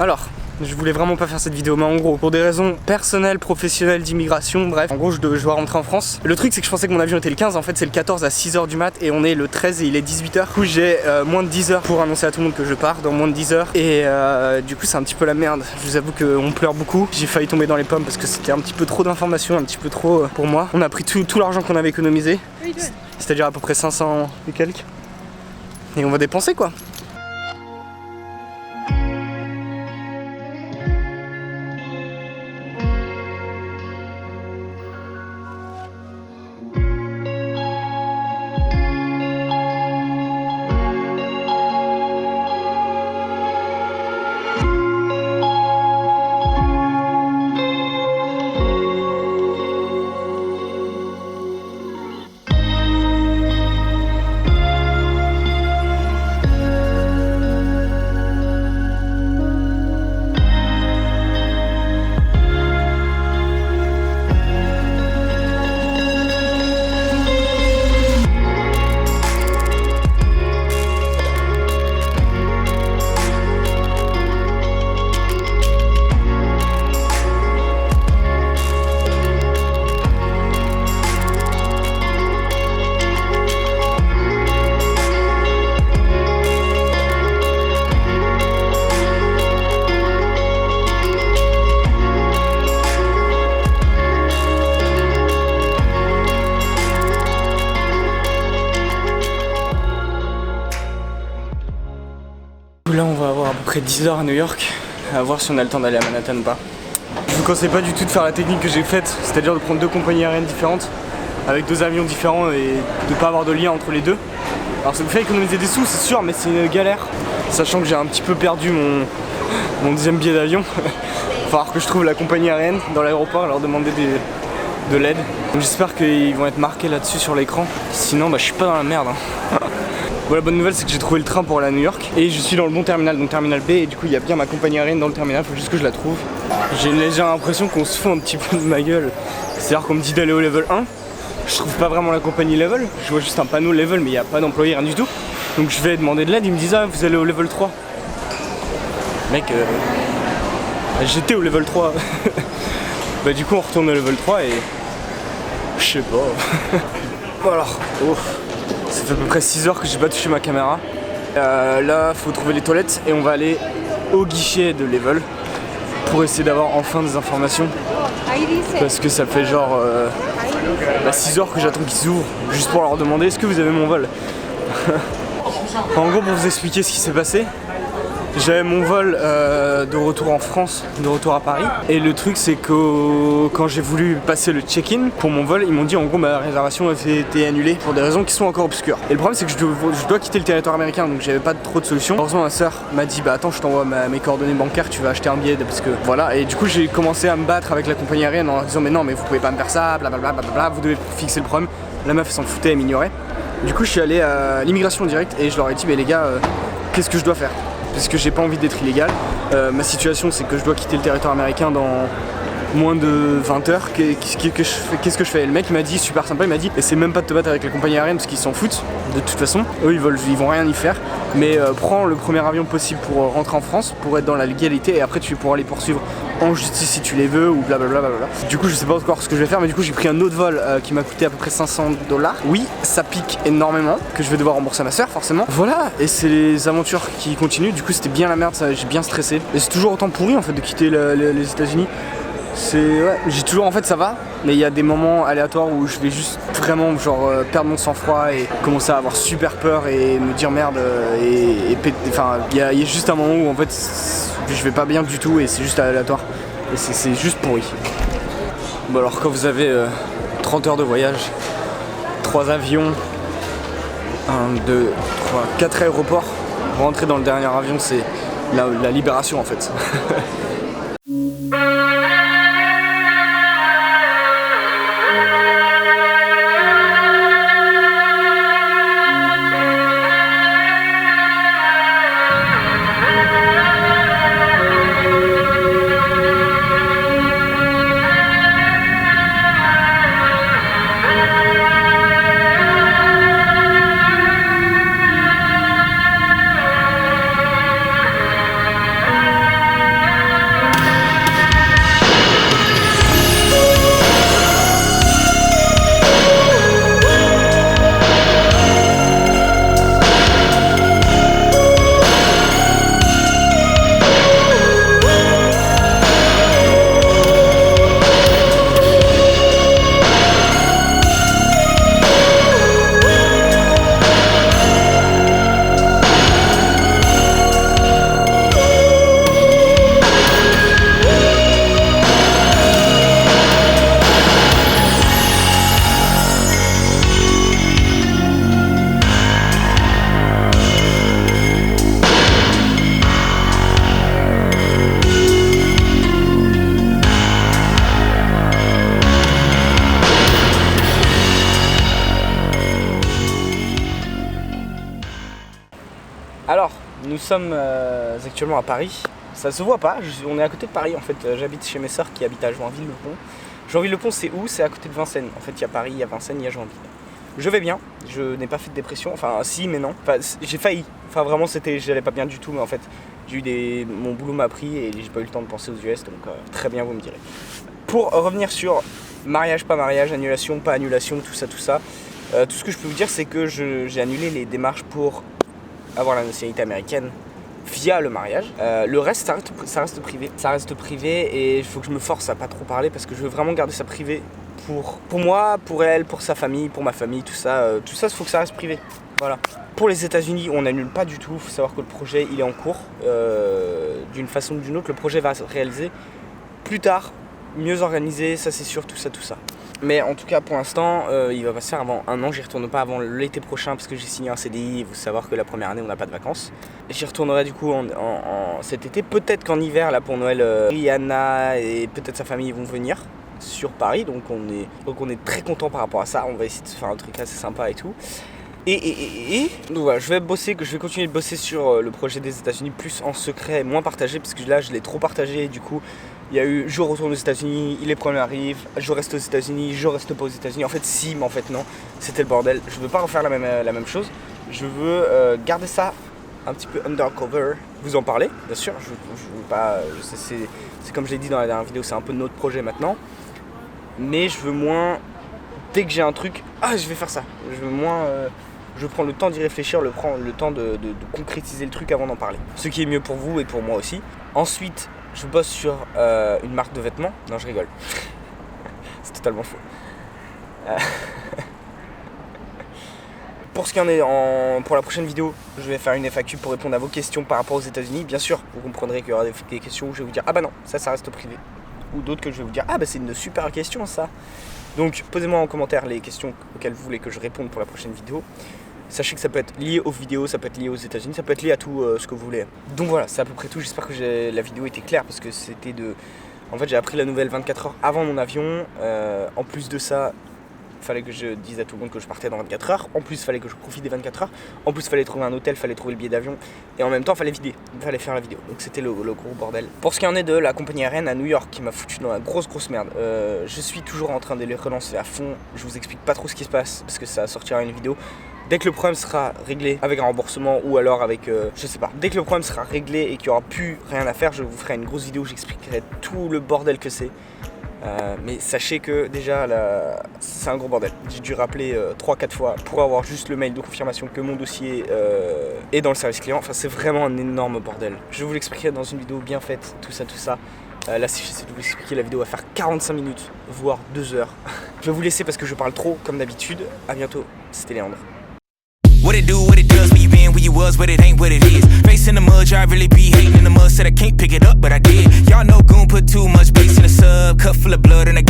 Alors, je voulais vraiment pas faire cette vidéo, mais en gros, pour des raisons personnelles, professionnelles, d'immigration, bref, en gros, je dois rentrer en France. Le truc, c'est que je pensais que mon avion était le 15, en fait, c'est le 14 à 6h du mat, et on est le 13 et il est 18h. Du coup, j'ai moins de 10 heures pour annoncer à tout le monde que je pars dans moins de 10 heures. Et du coup, c'est un petit peu la merde. Je vous avoue qu'on pleure beaucoup. J'ai failli tomber dans les pommes parce que c'était un petit peu trop d'informations, un petit peu trop pour moi. On a pris tout l'argent qu'on avait économisé, c'est-à-dire à peu près 500 et quelques. Et on va dépenser quoi. Là on va avoir à peu près 10 heures à New York, à voir si on a le temps d'aller à Manhattan ou pas. Je vous conseille pas du tout de faire la technique que j'ai faite, c'est-à-dire de prendre deux compagnies aériennes différentes, avec deux avions différents et de pas avoir de lien entre les deux. Alors ça vous fait économiser des sous c'est sûr, mais c'est une galère, sachant que j'ai un petit peu perdu mon deuxième billet d'avion. Il va falloir que je trouve la compagnie aérienne dans l'aéroport et leur demander de l'aide. J'espère qu'ils vont être marqués là-dessus sur l'écran, sinon bah, je suis pas dans la merde. Bon, la bonne nouvelle c'est que j'ai trouvé le train pour aller à New York et je suis dans le bon terminal, donc terminal B, et du coup il y a bien ma compagnie aérienne dans le terminal, faut juste que je la trouve. J'ai une légère impression qu'on se fout un petit peu de ma gueule, c'est-à-dire qu'on me dit d'aller au level 1, je trouve pas vraiment la compagnie level, je vois juste un panneau level mais il n'y a pas d'employé, rien du tout. Donc je vais demander de l'aide, ils me disent ah vous allez au level 3. Mec, j'étais au level 3. Bah du coup on retourne au level 3 et je sais pas. Bon alors, ça fait à peu près 6 heures que j'ai pas touché ma caméra. Là, faut trouver les toilettes et on va aller au guichet de Level pour essayer d'avoir enfin des informations. Parce que ça fait genre 6 heures que j'attends qu'ils ouvrent juste pour leur demander est-ce que vous avez mon vol. En gros, pour vous expliquer ce qui s'est passé, j'avais mon vol de retour en France, de retour à Paris. Et le truc c'est que quand j'ai voulu passer le check-in pour mon vol, ils m'ont dit en gros ma réservation avait été annulée pour des raisons qui sont encore obscures. Et le problème c'est que je dois quitter le territoire américain, donc j'avais pas trop de solution. Heureusement ma soeur m'a dit bah attends je t'envoie mes coordonnées bancaires, tu vas acheter un billet parce que voilà. Et du coup j'ai commencé à me battre avec la compagnie aérienne en disant mais non mais vous pouvez pas me faire ça, blablabla, blablabla, vous devez fixer le problème. La meuf elle s'en foutait, elle m'ignorait. Du coup je suis allé à l'immigration directe et je leur ai dit mais les gars qu'est-ce que je dois faire? Parce que j'ai pas envie d'être illégal. Ma situation c'est que je dois quitter le territoire américain dans moins de 20 heures. Qu'est-ce que je fais? Le mec il m'a dit, super sympa, il m'a dit essaie même pas de te battre avec la compagnie aérienne parce qu'ils s'en foutent de toute façon. Eux ils vont rien y faire. Mais prends le premier avion possible pour rentrer en France, pour être dans la légalité et après tu pourras les poursuivre en justice si tu les veux ou blablabla. Du coup je sais pas encore ce que je vais faire, mais du coup j'ai pris un autre vol qui m'a coûté à peu près 500$. Oui, ça pique énormément, que je vais devoir rembourser à ma soeur forcément. Voilà, et c'est les aventures qui continuent. Du coup c'était bien la merde, j'ai bien stressé. Et c'est toujours autant pourri en fait de quitter les États-Unis. J'ai toujours en fait ça va, mais il y a des moments aléatoires où je vais juste vraiment genre perdre mon sang-froid et commencer à avoir super peur et me dire merde enfin il y a juste un moment où en fait je vais pas bien du tout et c'est juste aléatoire et c'est juste pourri. Bon alors quand vous avez 30 heures de voyage, 3 avions, 1, 2, 3, 4 aéroports, rentrer dans le dernier avion c'est la libération en fait. Nous sommes actuellement à Paris. Ça se voit pas, on est à côté de Paris en fait. J'habite chez mes sœurs qui habitent à Joinville-le-Pont. Joinville-le-Pont, c'est où? C'est à côté de Vincennes. En fait, il y a Paris, il y a Vincennes, il y a Joinville. Je vais bien, je n'ai pas fait de dépression, enfin si mais non. Enfin, j'ai failli, enfin vraiment j'allais pas bien du tout, mais en fait mon boulot m'a pris et j'ai pas eu le temps de penser aux US, donc très bien, vous me direz. Pour revenir sur mariage, pas mariage, annulation, pas annulation, tout ça, tout ce que je peux vous dire, c'est que j'ai annulé les démarches pour avoir la nationalité américaine via le mariage. Le reste, ça reste privé. Ça reste privé et il faut que je me force à pas trop parler parce que je veux vraiment garder ça privé pour moi, pour elle, pour sa famille, pour ma famille, tout ça, il faut que ça reste privé. Voilà. Pour les États-Unis, on n'annule pas du tout. Il faut savoir que le projet, il est en cours. D'une façon ou d'une autre, le projet va se réaliser plus tard, mieux organisé, ça c'est sûr, tout ça. Mais en tout cas, pour l'instant, il va pas se faire avant un an. J'y retourne pas avant l'été prochain parce que j'ai signé un CDI. Il faut savoir que la première année, on n'a pas de vacances. J'y retournerai du coup cet été. Peut-être qu'en hiver, là pour Noël, Rihanna et peut-être sa famille vont venir sur Paris. Donc on est très content par rapport à ça. On va essayer de se faire un truc assez sympa et tout. Donc voilà, je vais continuer de bosser sur le projet des États-Unis, plus en secret, moins partagé, parce que là je l'ai trop partagé et du coup il y a eu je retourne aux États-Unis, les premiers arrivent, je reste aux États-Unis, je reste pas aux États-Unis. En fait si, mais en fait non, c'était le bordel. Je veux pas refaire la même chose. Je veux garder ça un petit peu undercover, vous en parler, bien sûr. Je veux pas, c'est comme je l'ai dit dans la dernière vidéo, c'est un peu notre projet maintenant. Mais je veux moins, dès que j'ai un truc, je vais faire ça. Je veux moins, je prends le temps d'y réfléchir, le temps de concrétiser le truc avant d'en parler. Ce qui est mieux pour vous et pour moi aussi. Ensuite, je bosse sur une marque de vêtements. Non, je rigole. C'est totalement faux. Pour ce qui en est, pour la prochaine vidéo, je vais faire une FAQ pour répondre à vos questions par rapport aux États-Unis. Bien sûr, vous comprendrez qu'il y aura des questions où je vais vous dire bah non, ça reste privé. Ou d'autres que je vais vous dire c'est une super question ça. Donc posez-moi en commentaire les questions auxquelles vous voulez que je réponde pour la prochaine vidéo. Sachez que ça peut être lié aux vidéos, ça peut être lié aux États-Unis, ça peut être lié à tout ce que vous voulez. Donc voilà, c'est à peu près tout. J'espère que la vidéo était claire parce que c'était en fait j'ai appris la nouvelle 24 heures avant mon avion. En plus de ça, il fallait que je dise à tout le monde que je partais dans 24 heures. En plus, il fallait que je profite des 24 heures. En plus, il fallait trouver un hôtel, il fallait trouver le billet d'avion. Et en même temps, il fallait faire la vidéo. Donc c'était le gros bordel. Pour ce qui en est de la compagnie aérienne à New York qui m'a foutu dans la grosse merde. Je suis toujours en train de les relancer à fond. Je vous explique pas trop ce qui se passe parce que ça sortira une vidéo. Dès que le problème sera réglé avec un remboursement ou alors avec, je sais pas. Dès que le problème sera réglé et qu'il n'y aura plus rien à faire, je vous ferai une grosse vidéo où j'expliquerai tout le bordel que c'est. Mais sachez que déjà c'est un gros bordel. J'ai dû rappeler 3-4 fois pour avoir juste le mail de confirmation que mon dossier est dans le service client. Enfin c'est vraiment un énorme bordel. Je vous l'expliquerai dans une vidéo bien faite, tout ça. Là si j'essaie de vous expliquer, la vidéo va faire 45 minutes, voire 2 heures. Je vais vous laisser parce que je parle trop comme d'habitude. A bientôt, c'était Léandre. What it do, what it does, where you been, where you was, but it ain't what it is. Face in the mud, I really be hating in the mud. Said I can't pick it up, but I did. Y'all know Goon put too much bass in the sub. Cup full of blood and I